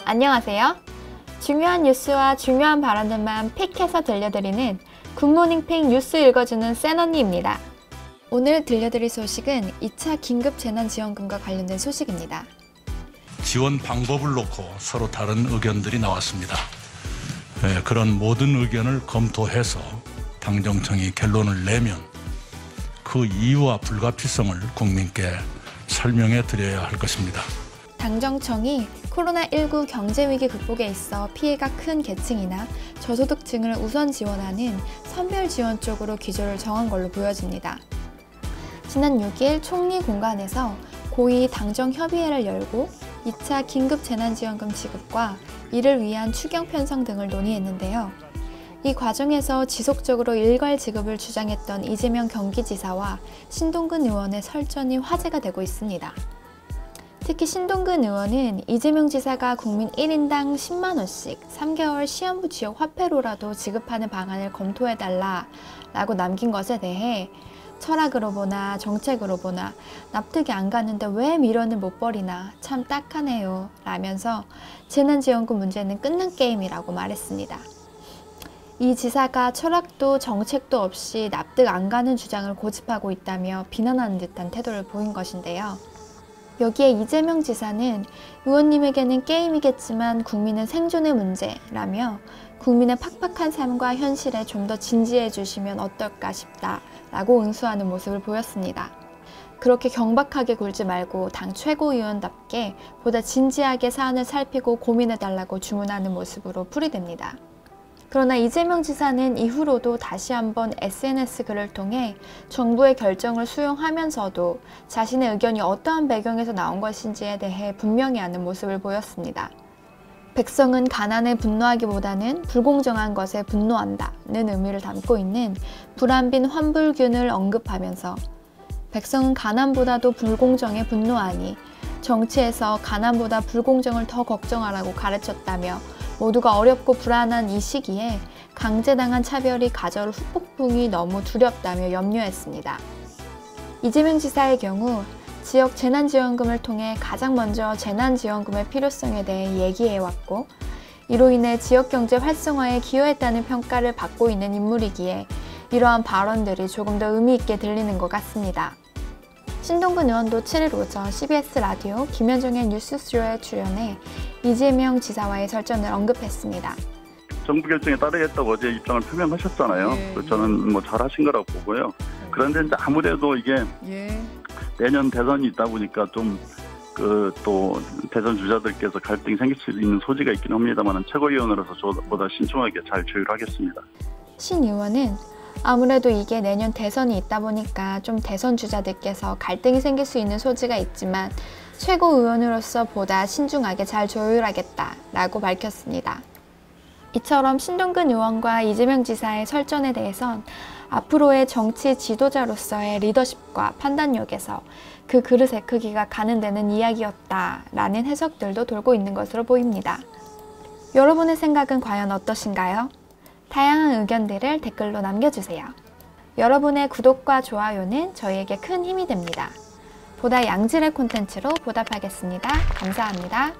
안녕하세요. 중요한 뉴스와 중요한 발언들만 픽해서 들려드리는 굿모닝 픽 뉴스 읽어주는 센 언니입니다. 오늘 들려드릴 소식은 2차 긴급재난지원금과 관련된 소식입니다. 지원 방법을 놓고 서로 다른 의견들이 나왔습니다. 그런 모든 의견을 검토해서 당정청이 결론을 내면 그 이유와 불가피성을 국민께 설명해 드려야 할 것입니다. 당정청이 코로나19 경제위기 극복에 있어 피해가 큰 계층이나 저소득층을 우선 지원하는 선별 지원 쪽으로 기조를 정한 걸로 보여집니다. 지난 6일 총리 공관에서 고위 당정협의회를 열고 2차 긴급재난지원금 지급과 이를 위한 추경 편성 등을 논의했는데요. 이 과정에서 지속적으로 일괄 지급을 주장했던 이재명 경기지사와 신동근 의원의 설전이 화제가 되고 있습니다. 특히 신동근 의원은 이재명 지사가 국민 1인당 10만 원씩 3개월 시한부 지역 화폐로라도 지급하는 방안을 검토해달라 라고 남긴 것에 대해 철학으로 보나 정책으로 보나 납득이 안 가는데 왜 미련을 못 버리나 참 딱하네요 라면서 재난지원금 문제는 끝난 게임이라고 말했습니다. 이 지사가 철학도 정책도 없이 납득 안 가는 주장을 고집하고 있다며 비난하는 듯한 태도를 보인 것인데요. 여기에 이재명 지사는 의원님에게는 게임이겠지만 국민은 생존의 문제라며 국민의 팍팍한 삶과 현실에 좀 더 진지해 주시면 어떨까 싶다 라고 응수하는 모습을 보였습니다. 그렇게 경박하게 굴지 말고 당 최고위원답게 보다 진지하게 사안을 살피고 고민해달라고 주문하는 모습으로 풀이됩니다. 그러나 이재명 지사는 이후로도 다시 한번 SNS 글을 통해 정부의 결정을 수용하면서도 자신의 의견이 어떠한 배경에서 나온 것인지에 대해 분명히 아는 모습을 보였습니다. 백성은 가난에 분노하기보다는 불공정한 것에 분노한다는 의미를 담고 있는 불안빈 환불균을 언급하면서 백성은 가난보다도 불공정에 분노하니 정치에서 가난보다 불공정을 더 걱정하라고 가르쳤다며 모두가 어렵고 불안한 이 시기에 강제당한 차별이 가져올 후폭풍이 너무 두렵다며 염려했습니다. 이재명 지사의 경우 지역 재난지원금을 통해 가장 먼저 재난지원금의 필요성에 대해 얘기해왔고 이로 인해 지역경제 활성화에 기여했다는 평가를 받고 있는 인물이기에 이러한 발언들이 조금 더 의미 있게 들리는 것 같습니다. 신동근 의원도 7일 오전 CBS 라디오 김현정의 뉴스쇼에 출연해 이재명 지사와의 설전을 언급했습니다. 정부 결정에 따르겠다고 어제 입장을 표명하셨잖아요. 저는 잘하신 거라고 보고요. 그런데 이제 아무래도 이게 내년 대선이 있다 보니까 좀 또 대선 주자들께서 갈등이 생길 수 있는 소지가 있긴 합니다만 최고위원으로서 저보다 신중하게 잘 조율하겠습니다. 신 의원은 아무래도 이게 내년 대선이 있다 보니까 좀 대선 주자들께서 갈등이 생길 수 있는 소지가 있지만 최고위원으로서 보다 신중하게 잘 조율하겠다라고 밝혔습니다. 이처럼 신동근 의원과 이재명 지사의 설전에 대해선 앞으로의 정치 지도자로서의 리더십과 판단력에서 그 그릇의 크기가 가늠되는 이야기였다라는 해석들도 돌고 있는 것으로 보입니다. 여러분의 생각은 과연 어떠신가요? 다양한 의견들을 댓글로 남겨주세요. 여러분의 구독과 좋아요는 저희에게 큰 힘이 됩니다. 보다 양질의 콘텐츠로 보답하겠습니다. 감사합니다.